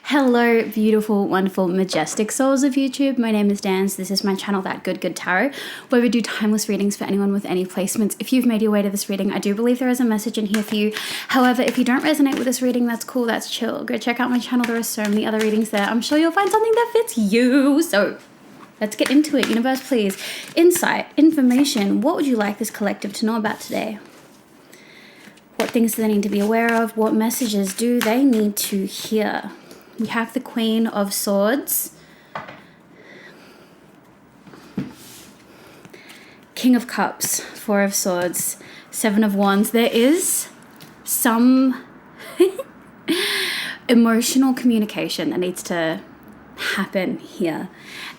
Hello, beautiful, wonderful, majestic souls of YouTube. My name is Dance. This is my channel, That Good Tarot, where we do timeless readings for anyone with any placements. If you've made your way to this reading, I do believe there is a message in here for you. However, if you don't resonate with this reading, that's cool, that's chill. Go check out my channel. There are so many other readings there. I'm sure you'll find something that fits you. So let's get into it. Universe, please. Insight, information. What would you like this collective to know about today? What things do they need to be aware of? What messages do they need to hear? We have the Queen of Swords, King of Cups, Four of Swords, Seven of Wands. There is some emotional communication that needs to happen here.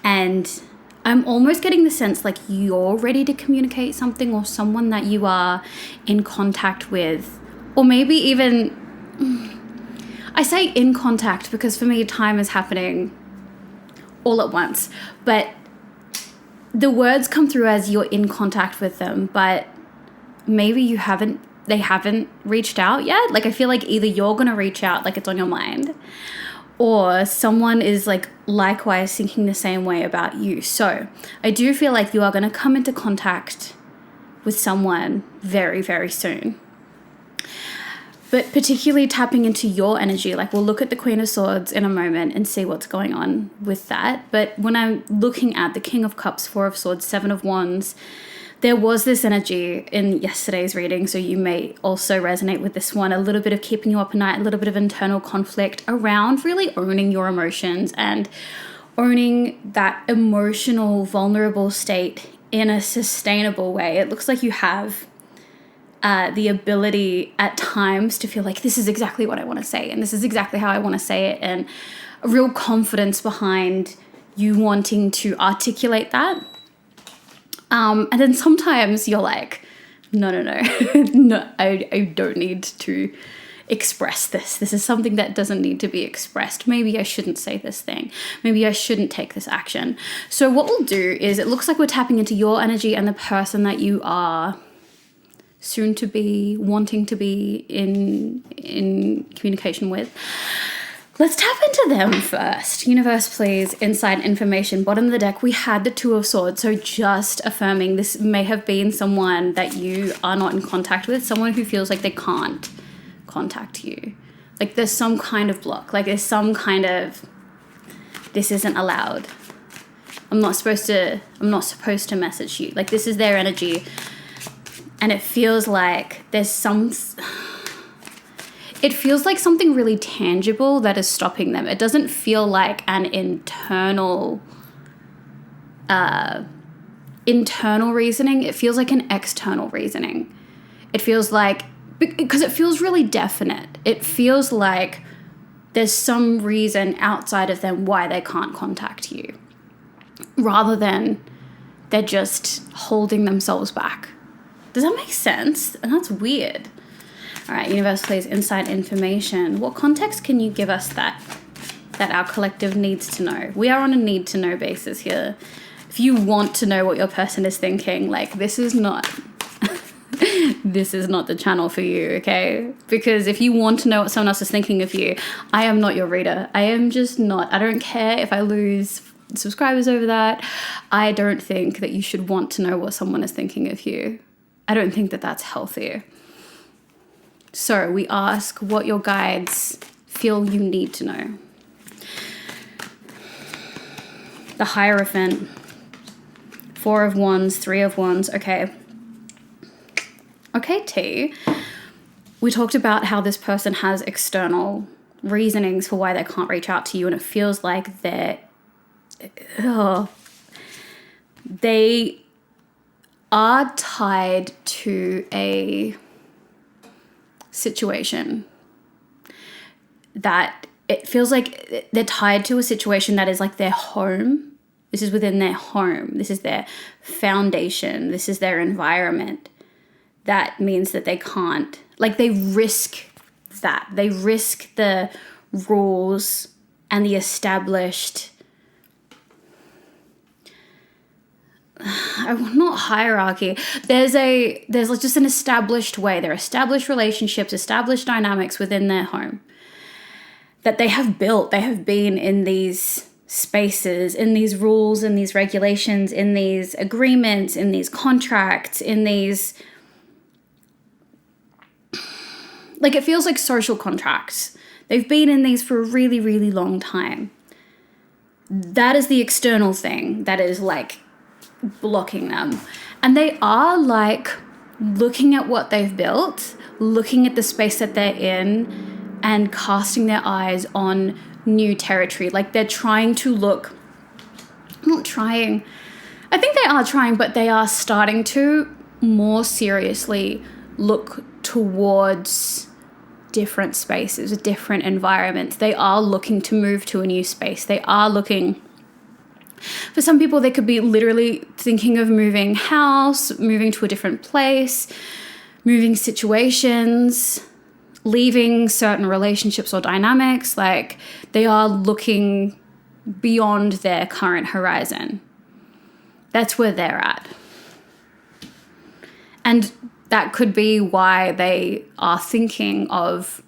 And I'm almost getting the sense like you're ready to communicate something, or someone that you are in contact with, or maybe even... I say in contact because for me time is happening all at once, but the words come through as you're in contact with them, but maybe they haven't reached out yet. Like I feel like either you're going to reach out, like it's on your mind, or someone is like likewise thinking the same way about you. So I do feel like you are going to come into contact with someone very, very soon. But particularly tapping into your energy, like we'll look at the Queen of Swords in a moment and see what's going on with that. But when I'm looking at the King of Cups, Four of Swords, Seven of Wands, there was this energy in yesterday's reading, so you may also resonate with this one. A little bit of keeping you up at night, a little bit of internal conflict around really owning your emotions and owning that emotional, vulnerable state in a sustainable way. It looks like you have the ability at times to feel like this is exactly what I want to say and this is exactly how I want to say it, and a real confidence behind you wanting to articulate that. And then sometimes you're like, no, no, I don't need to express this. This is something that doesn't need to be expressed. Maybe I shouldn't say this thing. Maybe I shouldn't take this action. So what we'll do is, it looks like we're tapping into your energy and the person that you are soon to be wanting to be in communication with. Let's tap into them first. Universe, please. Insight, information. Bottom of the deck, we had the Two of Swords. So just affirming, this may have been someone that you are not in contact with, someone who feels like they can't contact you. Like there's some kind of block. Like there's some kind of, this isn't allowed. I'm not supposed to message you. Like this is their energy. And it feels like there's it feels like something really tangible that is stopping them. It doesn't feel like an internal reasoning. It feels like an external reasoning. It feels like, because it feels really definite. It feels like there's some reason outside of them why they can't contact you, rather than they're just holding themselves back. Does that make sense? And that's weird. All right, universe, please. Insight, information. What context can you give us that our collective needs to know? We are on a need to know basis here. If you want to know what your person is thinking, like this is not the channel for you, okay? Because if you want to know what someone else is thinking of you, I am not your reader. I am just not. I don't care if I lose subscribers over that. I don't think that you should want to know what someone is thinking of you. I don't think that that's healthy. So we ask what your guides feel you need to know. The Hierophant, Four of Wands, Three of Wands. Okay, T. We talked about how this person has external reasonings for why they can't reach out to you, and it feels like they are tied to a situation that it feels like they're tied to a situation that is like their home. This is within their home. This is their foundation. This is their environment. That means that they can't, like they risk that. They risk the rules and the established, not hierarchy. There's like just an established way. There are established relationships, established dynamics within their home that they have built. They have been in these spaces, in these rules, in these regulations, in these agreements, in these contracts, in these, like, it feels like social contracts. They've been in these for a really, really long time. That is the external thing that is like blocking them. And they are like looking at what they've built, looking at the space that they're in, and casting their eyes on new territory. Like they're trying to look, not trying, I think they are trying, but they are starting to more seriously look towards different spaces, different environments. They are looking to move to a new space. They are looking, for some people, they could be literally thinking of moving house, moving to a different place, moving situations, leaving certain relationships or dynamics. Like they are looking beyond their current horizon. That's where they're at. And that could be why they are thinking of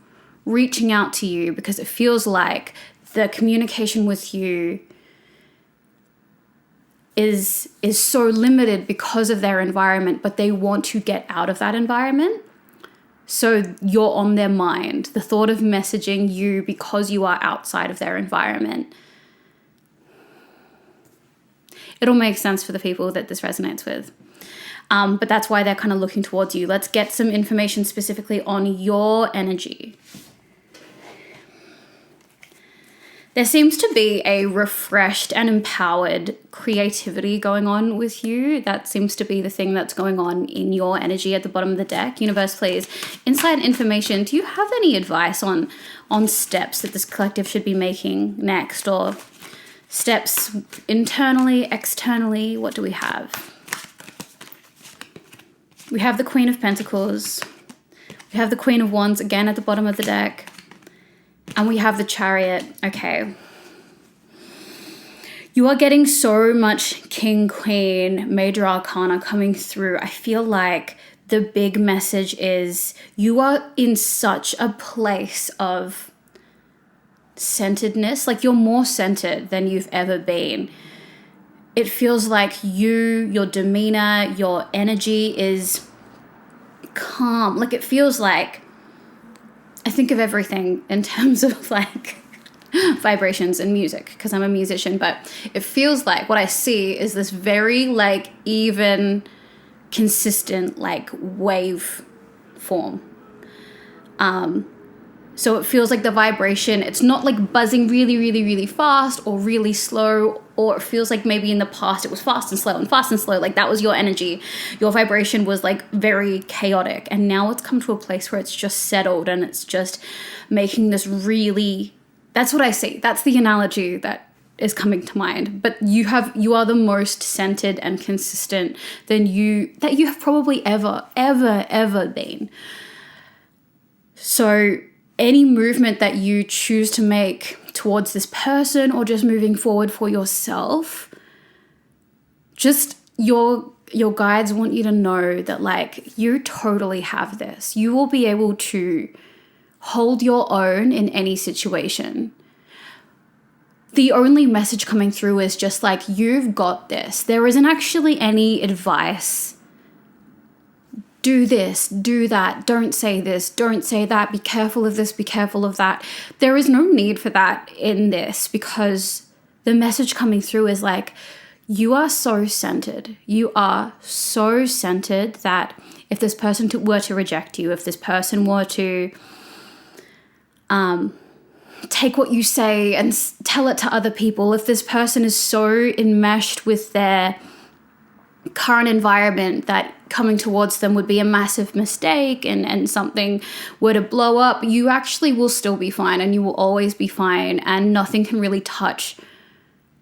reaching out to you, because it feels like the communication with you is so limited because of their environment, but they want to get out of that environment. So you're on their mind. The thought of messaging you because you are outside of their environment. It'll make sense for the people that this resonates with. But that's why they're kind of looking towards you. Let's get some information specifically on your energy. There seems to be a refreshed and empowered creativity going on with you. That seems to be the thing that's going on in your energy at the bottom of the deck. Universe, please, inside information. Do you have any advice on steps that this collective should be making next, or steps internally, externally? What do we have? We have the Queen of Pentacles. We have the Queen of Wands again at the bottom of the deck. And we have the Chariot. Okay. You are getting so much King, Queen, Major Arcana coming through. I feel like the big message is you are in such a place of centeredness. Like you're more centered than you've ever been. It feels like your demeanor, your energy is calm. Like it feels like, I think of everything in terms of like vibrations and music because I'm a musician, but it feels like what I see is this very like even, consistent like wave form. So it feels like the vibration, it's not like buzzing really, really, really fast or really slow, or it feels like maybe in the past it was fast and slow and fast and slow. Like that was your energy. Your vibration was like very chaotic. And now it's come to a place where it's just settled and it's just making this really, that's what I see. That's the analogy that is coming to mind. But you are the most centered and consistent that you have probably ever been. So any movement that you choose to make towards this person or just moving forward for yourself, just your guides want you to know that like you totally have this. You will be able to hold your own in any situation. The only message coming through is just like, you've got this. There isn't actually any advice. Do this, do that, don't say this, don't say that, be careful of this, be careful of that. There is no need for that in this, because the message coming through is like, you are so centered. You are so centered that if this person were to reject you, if this person were to take what you say and tell it to other people, if this person is so enmeshed with their current environment that coming towards them would be a massive mistake and something were to blow up, you actually will still be fine and you will always be fine, and nothing can really touch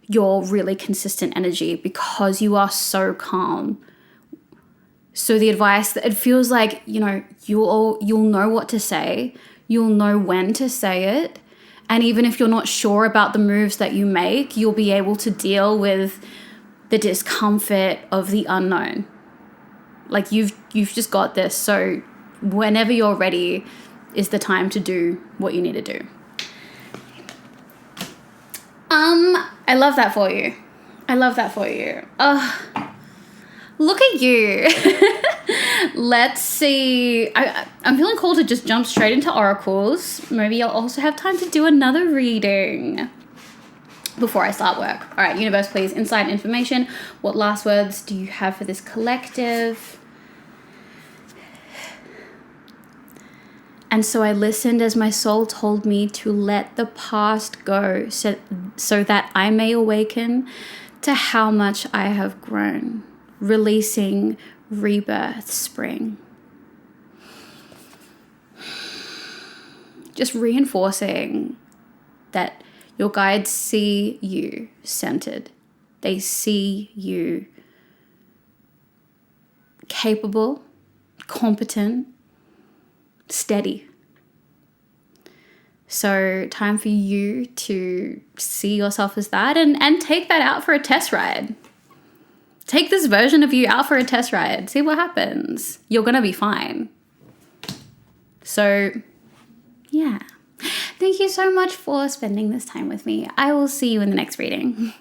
your really consistent energy because you are so calm. So the advice, that it feels like, you'll know what to say, you'll know when to say it, and even if you're not sure about the moves that you make, you'll be able to deal with the discomfort of the unknown. Like you've just got this. So whenever you're ready is the time to do what you need to do. I love that for you. I love that for you. Oh, look at you. Let's see. I'm feeling called to just jump straight into oracles. Maybe I'll also have time to do another reading before I start work. All right, universe, please, inside information. What last words do you have for this collective? And so I listened as my soul told me to let the past go so that I may awaken to how much I have grown, releasing rebirth spring. Just reinforcing that your guides see you centered. They see you capable, competent, steady. So time for you to see yourself as that and take that out for a test ride. Take this version of you out for a test ride. See what happens. You're going to be fine. So, yeah. Thank you so much for spending this time with me. I will see you in the next reading.